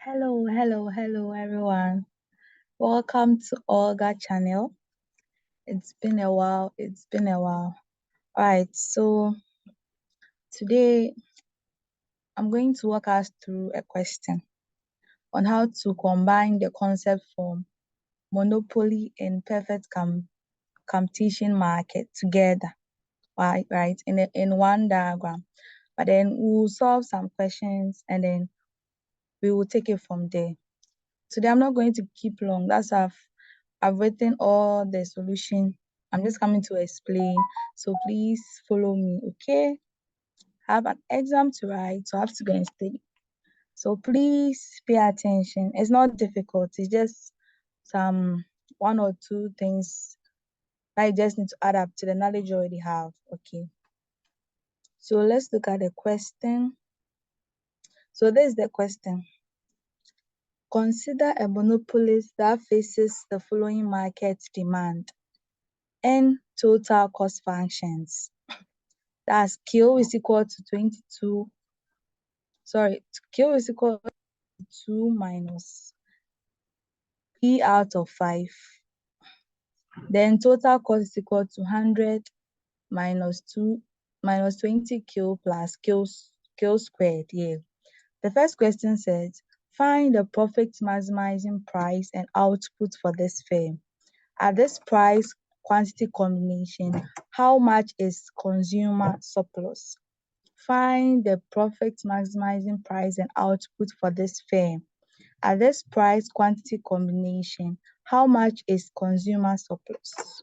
Hello, everyone. Welcome to Olga channel. It's been a while. Alright, so today I'm going to walk us through a question on how to combine the concept from monopoly and perfect competition market together, right, in one diagram. But then we'll solve some questions and then we will take it from there. Today I'm not going to keep long. I've written all the solution. I'm just coming to explain. So please follow me, okay? I have an exam to write, so I have to go and study. So please pay attention. It's not difficult. It's just some one or two things that you just need to add up to the knowledge you already have. Okay. So let's look at the question. So this is the question. Consider a monopolist that faces the following market demand and total cost functions. That's Q is equal to 22. Q is equal to 2 minus P out of 5. Then total cost is equal to 100 minus 20Q plus Q squared. Yeah. The first question says, find the profit maximizing price and output for this firm. At this price quantity combination, how much is consumer surplus? Find the profit maximizing price and output for this firm. At this price quantity combination, how much is consumer surplus?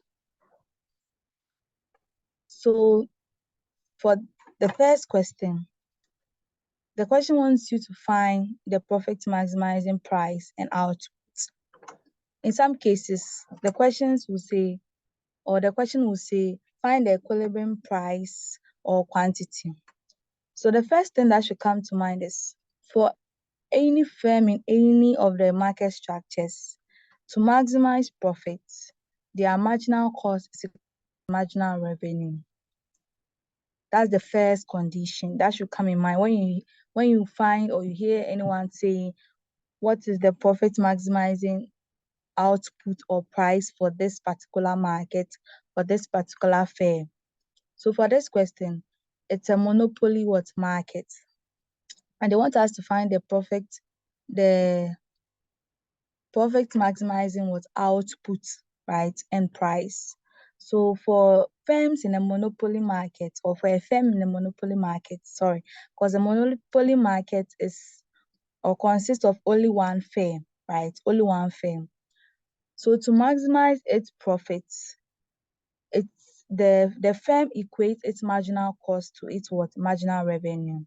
So for the first question, the question wants you to find the profit maximizing price and output. In some cases, the question will say, find the equilibrium price or quantity. So the first thing that should come to mind is, for any firm in any of the market structures, to maximize profits, their marginal cost is equal to marginal revenue. That's the first condition that should come in mind when you find or you hear anyone say, what is the profit maximizing output or price for this particular market, for this particular firm. So for this question, it's a monopoly market, and they want us to find the profit maximizing output, right, and price. So for firms in a monopoly market, or for a firm in a monopoly market, because a monopoly market is or consists of only one firm, right? Only one firm. So to maximize its profits, the firm equates its marginal cost to its marginal revenue.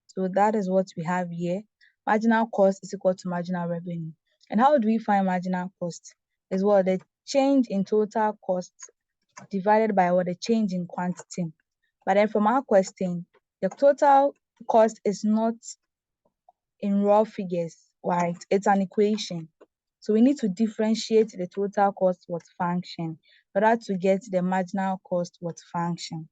So that is what we have here. Marginal cost is equal to marginal revenue. And how do we find marginal cost? Is the change in total cost divided by the change in quantity. But then from our question, the total cost is not in raw figures, right? It's an equation. So we need to differentiate the total cost function in order to get the marginal cost function.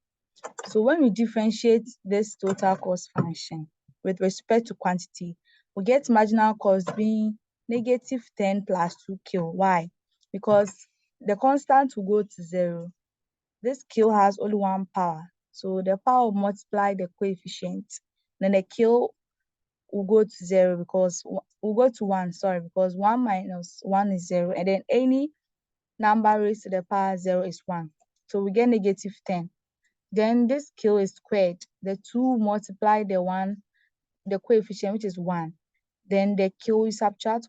So when we differentiate this total cost function with respect to quantity, we get marginal cost being negative 10 plus 2Q. Why? Because the constant will go to 0. This Q has only one power. So the power will multiply the coefficient. Then the Q will go to 0 because will go to 1, because 1 minus 1 is 0. And then any number raised to the power 0 is 1. So we get negative 10. Then this Q is squared. The 2 multiply the coefficient, which is 1. Then the Q is subtract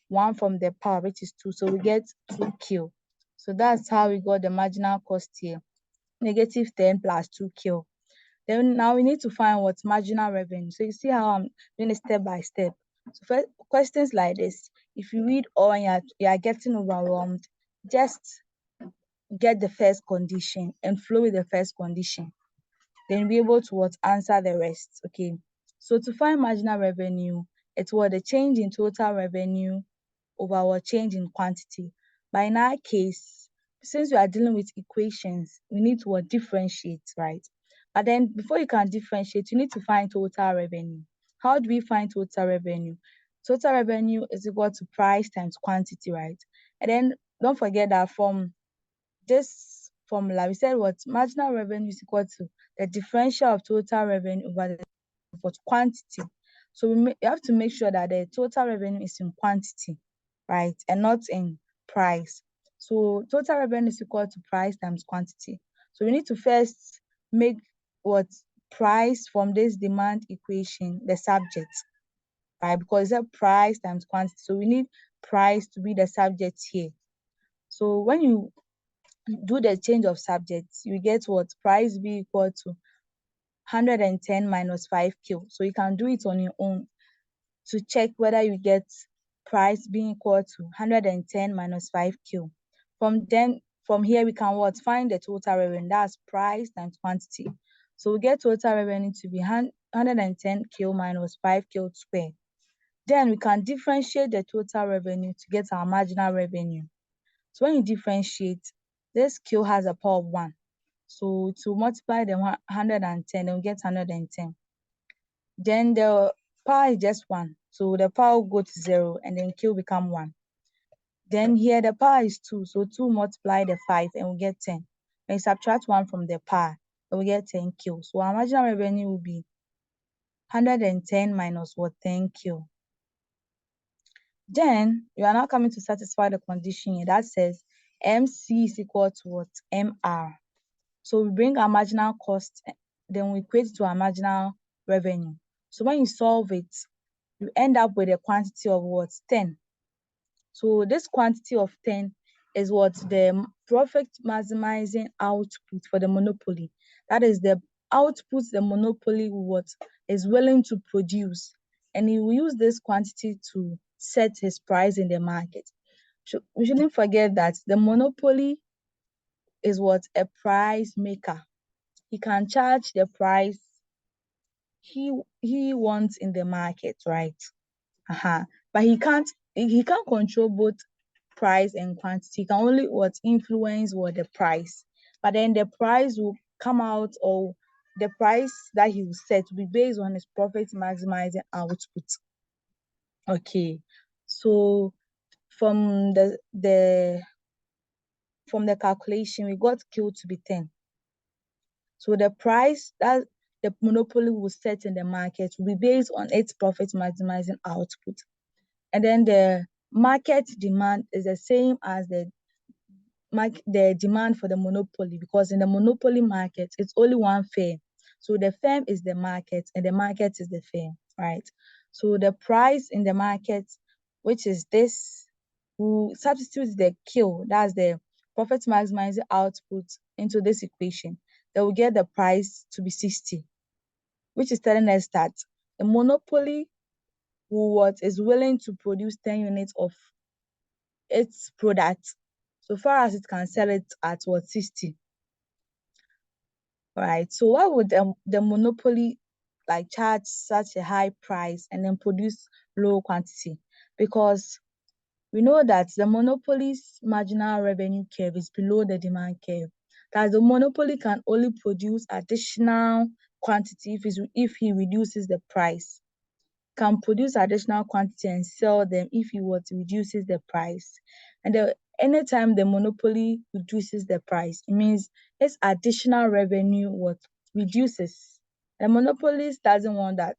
1 from the power, which is 2. So we get 2Q. So that's how we got the marginal cost here. Negative 10 plus 2Q. Then now we need to find what's marginal revenue. So you see how I'm doing it step by step. So first, questions like this, if you read all and you are getting overwhelmed, just get the first condition and flow with the first condition. Then be able to answer the rest. Okay. So to find marginal revenue, it's the change in total revenue over our change in quantity. But in our case, since we are dealing with equations, we need to differentiate, right? But then before you can differentiate, you need to find total revenue. How do we find total revenue? total revenue is equal to price times quantity, right? And then don't forget that from this formula, we said what marginal revenue is equal to the differential of total revenue over the for quantity. So you have to make sure that the total revenue is in quantity, right, and not in price. So total revenue is equal to price times quantity. So we need to first make what price from this demand equation the subject, right? Because it's a price times quantity. So we need price to be the subject here. So when you do the change of subjects, you get what price be equal to 110 minus 5Q. So you can do it on your own to check whether you get price being equal to 110 minus 5Q. From here, we can what find the total revenue. That's price times quantity. So we get total revenue to be 110Q minus 5Q squared. Then we can differentiate the total revenue to get our marginal revenue. So when you differentiate, this Q has a power of 1. So to multiply the 110, then we get 110. Then the power is just 1. So the power will go to 0 and then Q become 1. Then here the power is 2. So 2 multiply the 5 and we get 10. When you subtract 1 from the power, then we get 10Q. So our marginal revenue will be 110 minus what 10Q. Then you are now coming to satisfy the condition here that says MC is equal to what? MR. So we bring our marginal cost, then we equate it to our marginal revenue. So when you solve it, you end up with a quantity of what? 10. So this quantity of 10 is what the profit maximizing output for the monopoly. That is the output the monopoly what is willing to produce. And he will use this quantity to set his price in the market. We shouldn't forget that the monopoly is what a price maker. He can charge the price he wants in the market, right? But he can't control both price and quantity. He can only what influence what the price. But then the price will come out, or the price that he will set will be based on his profit maximizing output. Okay. So from the calculation, we got Q to be 10. So the price that the monopoly will set in the market will be based on its profit maximizing output. And then the market demand is the same as the demand for the monopoly, because in the monopoly market, it's only one firm. So the firm is the market and the market is the firm, right? So the price in the market, which is this, we substitute the Q, that's the profit maximizing output, into this equation. Then we get the price to be 60, which is telling us that the monopoly is willing to produce 10 units of its product, so far as it can sell it at what 60. Right. So why would the monopoly like charge such a high price and then produce low quantity? Because we know that the monopoly's marginal revenue curve is below the demand curve. That the monopoly can only produce additional quantity if he reduces the price. Can produce additional quantity and sell them if he reduces the price. And anytime the monopoly reduces the price, it means its additional revenue reduces. The monopolist doesn't want that.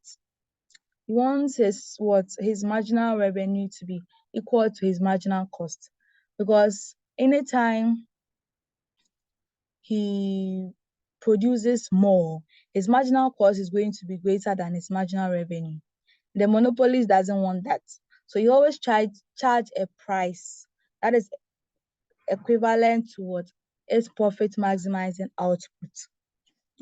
He wants his marginal revenue to be equal to his marginal cost, because anytime he produces more, his marginal cost is going to be greater than his marginal revenue. The monopolist doesn't want that. So he always charge a price that is equivalent to what its profit maximizing output.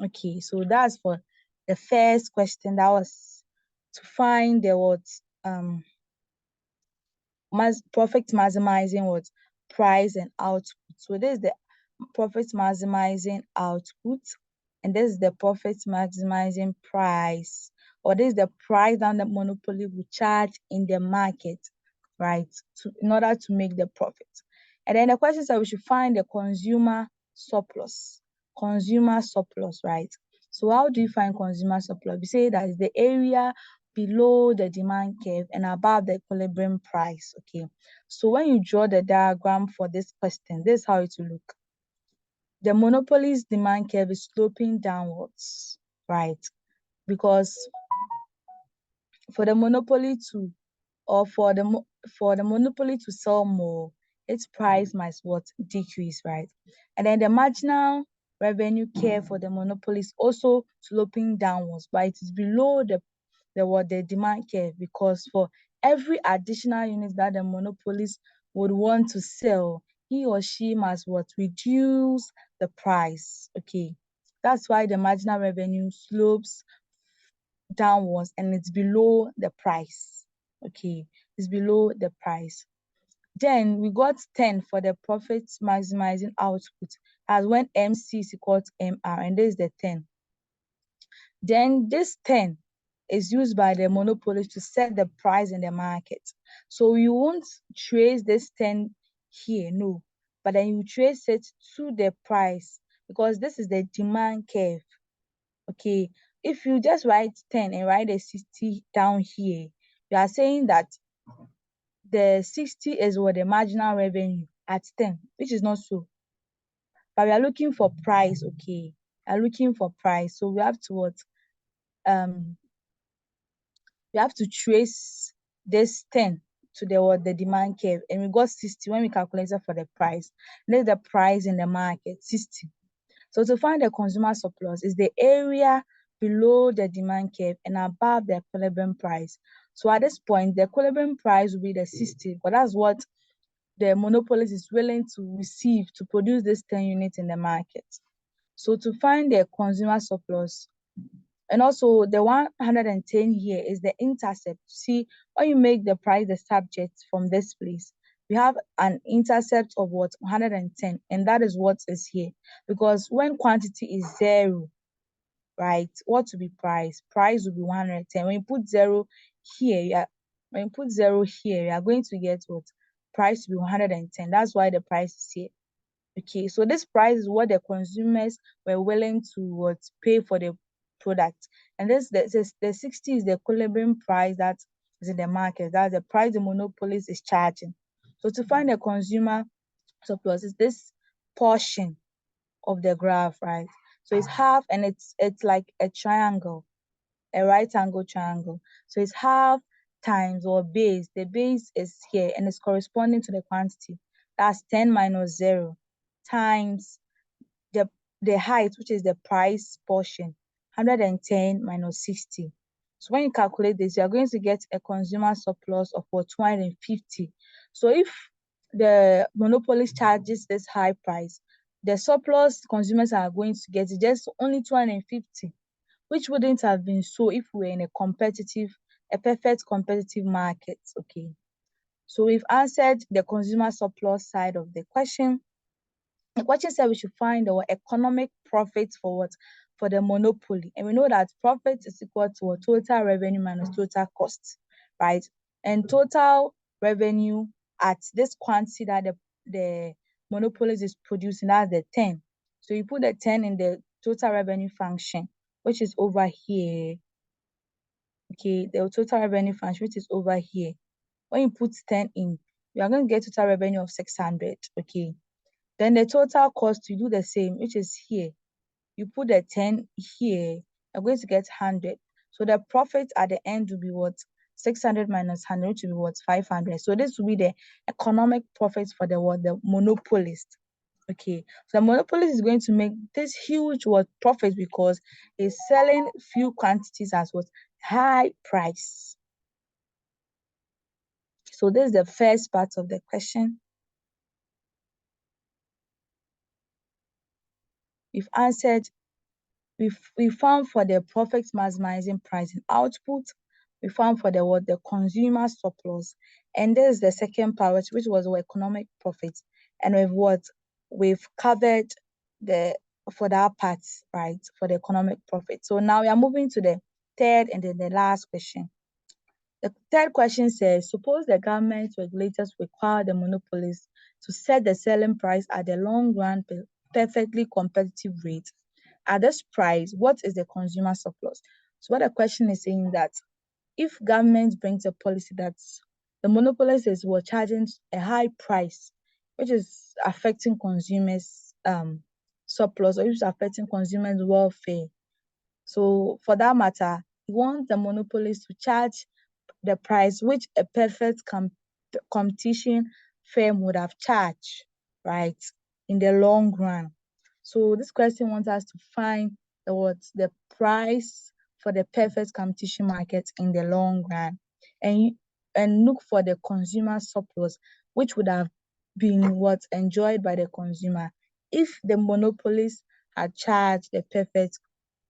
Okay, so that's for the first question. That was to find the profit maximizing price and output. So this is the profit maximizing output, and this is the profit maximizing price, or this is the price that the monopoly will charge in the market, right, in order to make the profit. And then the question says we should find the consumer surplus. Consumer surplus, right? So how do you find consumer surplus? We say that is the area below the demand curve and above the equilibrium price. Okay, so when you draw the diagram for this question, this is how it will look. The monopoly's demand curve is sloping downwards, right? Because for the monopoly to, or for the monopoly to sell more, its price must what? Decrease, right? And then the marginal revenue curve for the monopoly is also sloping downwards, but it is below the demand curve, because for every additional unit that the monopolist would want to sell, he or she must what? Reduce the price. Okay, that's why the marginal revenue slopes downwards and it's below the price. Okay, it's below the price. Then we got 10 for the profit maximizing output, as when MC is equal to MR, and this is the 10. Then this 10 is used by the monopolist to set the price in the market. So you won't trace this 10 here, no, but then you trace it to the price, because this is the demand curve. Okay, if you just write 10 and write a 60 down here, you are saying that the 60 is what the marginal revenue at 10, which is not so. But we are looking for price, okay? We are looking for price. So we have to what? We have to trace this 10 to the demand curve, and we got 60 when we calculated for the price. That's the price in the market, 60. So to find the consumer surplus is the area below the demand curve and above the equilibrium price. So at this point, the equilibrium price will be the 60, but that's what the monopolist is willing to receive to produce this 10 units in the market. So to find the consumer surplus, and also the 110 here is the intercept. See, when you make the price the subject from this place, we have an intercept of what? 110, and that is what is here. Because when quantity is 0, right, what will be price? Price will be 110. When you put 0 here, when you put 0 here, you are going to get what? Price will be 110. That's why the price is here. Okay, so this price is what the consumers were willing to pay for the product. And the 60 is the equilibrium price that is in the market. That's the price the monopolist is charging. So to find the consumer surplus is this portion of the graph, right? So it's half, and it's like a triangle, a right angle triangle. So it's half times or base. The base is here and it's corresponding to the quantity. That's 10 minus 0 times the height, which is the price portion, 110 minus 60. So when you calculate this, you are going to get a consumer surplus of 250. So if the monopolist charges this high price, the surplus consumers are going to get just only 250, which wouldn't have been so if we were in a perfect competitive market. Okay. So we've answered the consumer surplus side of the question. The question said we should find our economic profit for what? For the monopoly. And we know that profit is equal to total revenue minus total cost, right? And total revenue at this quantity that the monopolist is producing, that's the 10. So you put the 10 in the total revenue function, which is over here. Okay, the total revenue function, which is over here. When you put 10 in, you are going to get total revenue of 600. Okay. Then the total cost, you do the same, which is here. You put the 10 here, you're going to get 100. So the profit at the end will be what? 600 minus 100, which will be what? 500. So this will be the economic profit for the what? The monopolist. Okay. So the monopolist is going to make this huge what? Profit, because he's selling few quantities as what? High price. So this is the first part of the question. We've answered. We found for the profit maximizing price and output. We found for the what? The consumer surplus. And this is the second part, which was the economic profit. And we've covered for that part, right? For the economic profit. So now we are moving to the third and then the last question. The third question says, suppose the government regulators require the monopolist to set the selling price at the long run perfectly competitive rate. At this price, what is the consumer surplus? So what the question is saying that if government brings a policy that the monopolist is charging a high price, which is affecting consumers' surplus, or which is affecting consumers' welfare. So for that matter, you want the monopolist to charge the price which a perfect competition firm would have charged, right, in the long run. So this question wants us to find the price for the perfect competition market in the long run, and look for the consumer surplus, which would have been enjoyed by the consumer if the monopolist had charged the perfect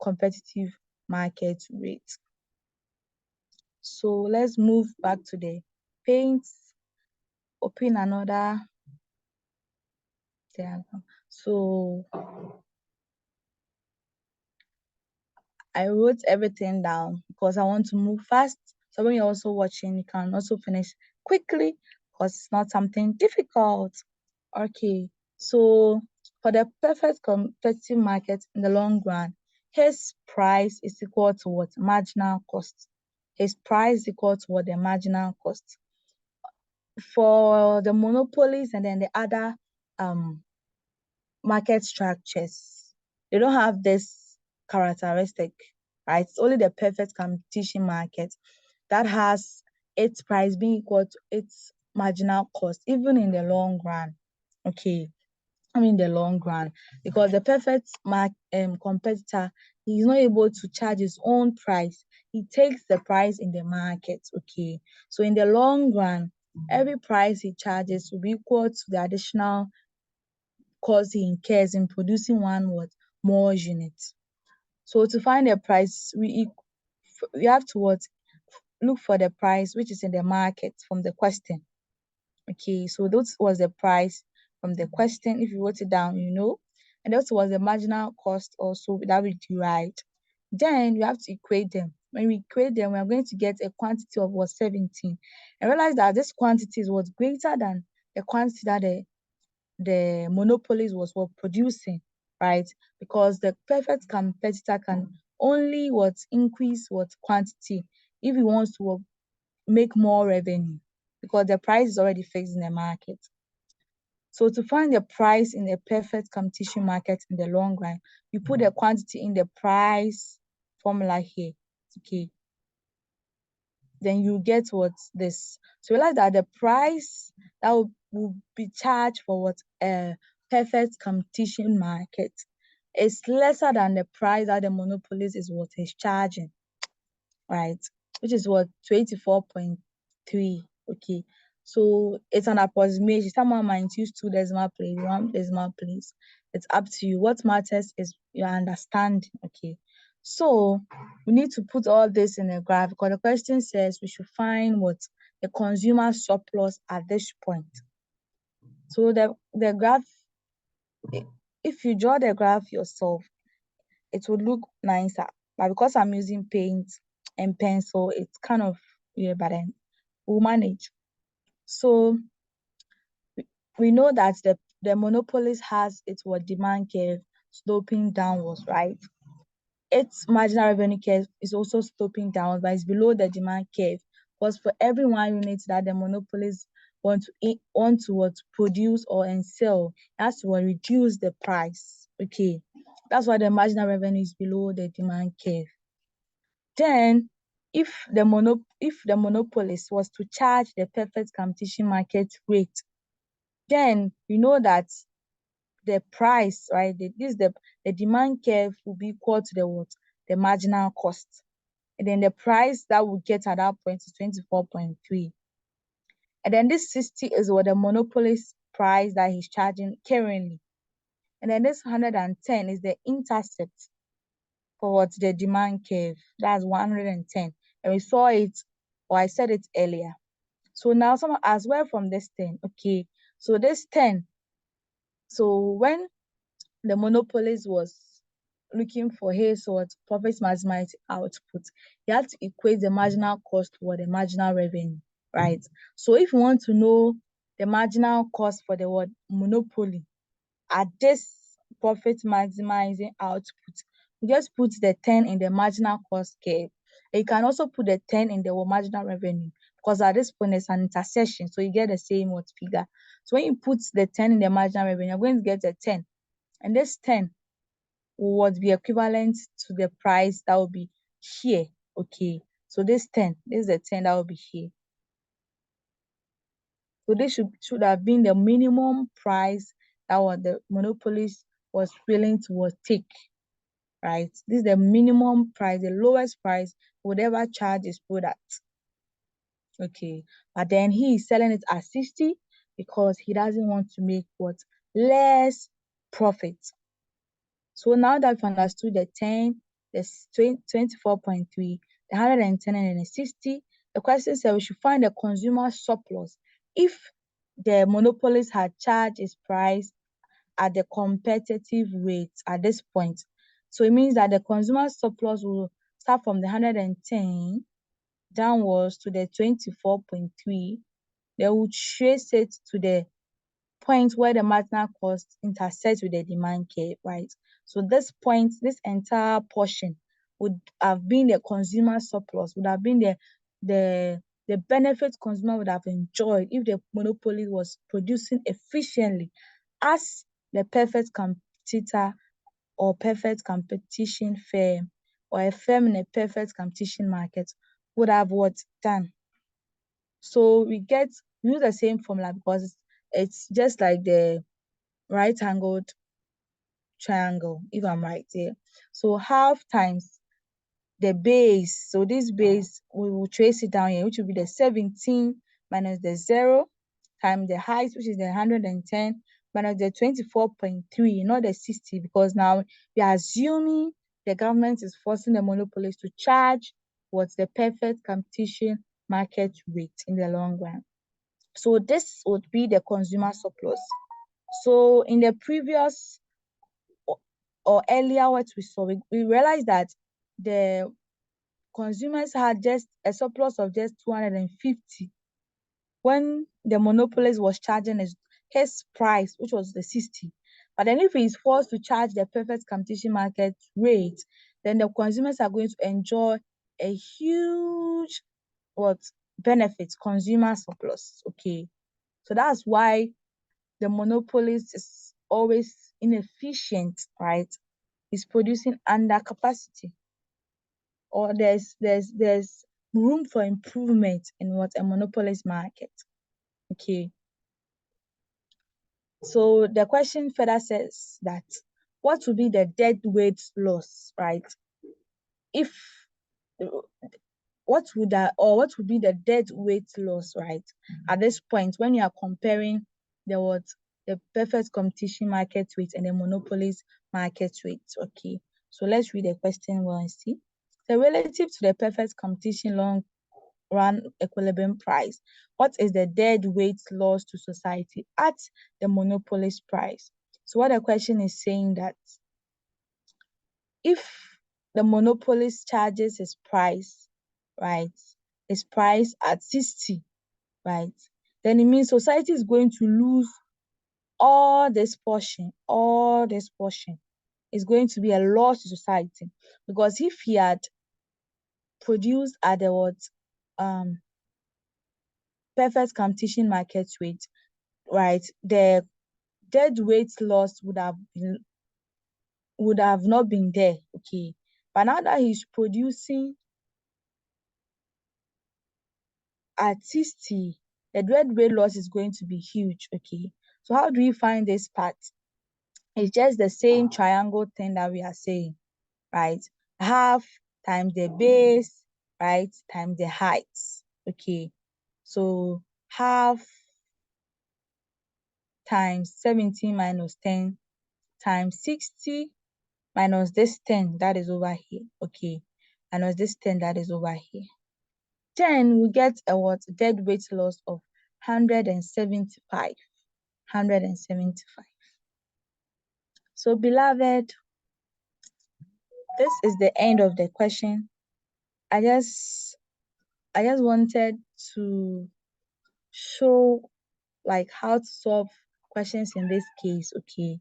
competitive market rate. So let's move back to the paint, open another diagram. So I wrote everything down because I want to move fast. So when you're also watching, you can also finish quickly because it's not something difficult. Okay, so for the perfect competitive market in the long run, his price is equal to what? Marginal cost. His price is equal to what? The marginal cost. For the monopolies and then the other market structures, they don't have this characteristic, right? It's only the perfect competition market that has its price being equal to its marginal cost, even in the long run. Okay, I mean the long run, because the perfect competitor, he's not able to charge his own price. He takes the price in the market. Okay, so in the long run, every price he charges will be equal to the additional cost he incurs in producing more units. So to find the price, we have to look for the price which is in the market from the question. Okay, so that was the price from the question. If you wrote it down, and that was the marginal cost also that we derived. Then you have to equate them. When we equate them, we are going to get a quantity of 17. And realize that this quantity was greater than the quantity that the monopolies was producing, right? Because the perfect competitor can only increase quantity if he wants to make more revenue, because the price is already fixed in the market. So to find the price in a perfect competition market in the long run, you put the quantity in the price formula here. Okay. Then you get this. So realize that the price that will be charged for a perfect competition market is lesser than the price that the monopolist is charging, right? Which is 24.3. Okay. So it's an approximation. Someone might use 2 decimal place, 1 decimal place. It's up to you. What matters is your understanding. Okay. So we need to put all this in a graph because the question says we should find the consumer surplus at this point. So the graph, if you draw the graph yourself, it would look nicer. But because I'm using paint and pencil, it's kind of but then we'll manage. So we know that the monopolist has its demand curve sloping downwards, right? Its marginal revenue curve is also sloping downwards, but it's below the demand curve. Because for every 1 unit that the monopolist want to produce or sell, it has to reduce the price. Okay, that's why the marginal revenue is below the demand curve. Then, if the monopolist was to charge the perfect competition market rate, then we know that the price, right? The demand curve will be equal to the marginal cost. And then the price that we get at that point is 24.3. And then this 60 is the monopolist price that he's charging currently. And then this 110 is the intercept for the demand curve. That's 110. And we saw it, or I said it earlier. So now someone as well from this 10. Okay, so this 10. So when the monopolist was looking for his profit maximized output, he had to equate the marginal cost for the marginal revenue, right? So if you want to know the marginal cost for the monopoly at this profit maximizing output, you just put the 10 in the marginal cost curve. You can also put the 10 in the marginal revenue, because at this point, it's an intersection, so you get the same what figure. So when you put the 10 in the marginal revenue, you're going to get a 10. And this 10 would be equivalent to the price that will be here. Okay. So this is the 10 that will be here. So this should have been the minimum price that what the monopolist was willing to take. Right? This is the minimum price, the lowest price would ever charge his product. Okay. But then he is selling it at 60 because he doesn't want to make what? Less profit. So now that we've understood the 10, the 24.3, the 110, and the 60, the question says we should find the consumer surplus if the monopolist had charged its price at the competitive rate at this point. So it means that the consumer surplus will start from the 110 downwards to the 24.3. They will trace it to the point where the marginal cost intersects with the demand curve, right? So this point, this entire portion would have been the consumer surplus, would have been the benefit consumer would have enjoyed if the monopoly was producing efficiently as the perfect competitor or perfect competition firm or a firm in a perfect competition market would have what done. So we use the same formula because it's just like the right-angled triangle, if I'm right here. So half times the base. So this base, we will trace it down here, which will be the 17 minus the 0 times the height, which is the 110, minus the 24.3, not the 60, because now we are assuming the government is forcing the monopolist to charge what's the perfect competition market rate in the long run. So this would be the consumer surplus. So in the previous or earlier what we saw, we realized that the consumers had just a surplus of just 250 when the monopolist was charging his price, which was the 60. But then if he is forced to charge the perfect competition market rate, then the consumers are going to enjoy a huge benefit, consumer surplus. Okay. So that's why the monopolist is always inefficient, right? It's producing under capacity, or there's room for improvement in what a monopolist market. Okay. So the question further says that what would be the deadweight loss, right? If what would be the deadweight loss, right? At this point, when you are comparing the perfect competition market rate and the monopolist market rate. Okay. So let's read the question well and see. So relative to the perfect competition long run equilibrium price, what is the deadweight loss to society at the monopolist price? So what the question is saying that if the monopolist charges his price, right, his price at 60, right, then it means society is going to lose all this portion is going to be a loss to society, because if he had produced at the perfect competition market rate, right, the deadweight loss would have not been there. Okay. But now that he's producing at 60, the deadweight loss is going to be huge. Okay. So how do we find this part? It's just the same triangle thing that we are saying, right? Half times the base, right, times the height. Okay. So half times 17 minus 10 times 60 minus this 10 that is over here. Okay. Minus this 10 that is over here. Then we get a deadweight loss of 175. 175. So beloved, this is the end of the question. I just wanted to show like how to solve questions in this case. Okay.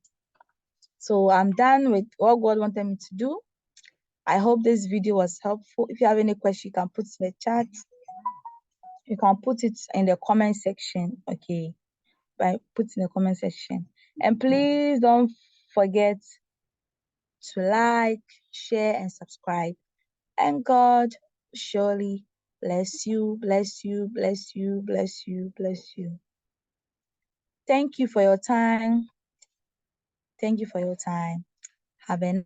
So I'm done with what God wanted me to do. I hope this video was helpful. If you have any question, you can put it in the chat. You can put it in the comment section. Okay, put in the comment section. And please don't forget to like, share, and subscribe. And God surely bless you, bless you, bless you, bless you, bless you. Thank you for your time. Thank you for your time. Have a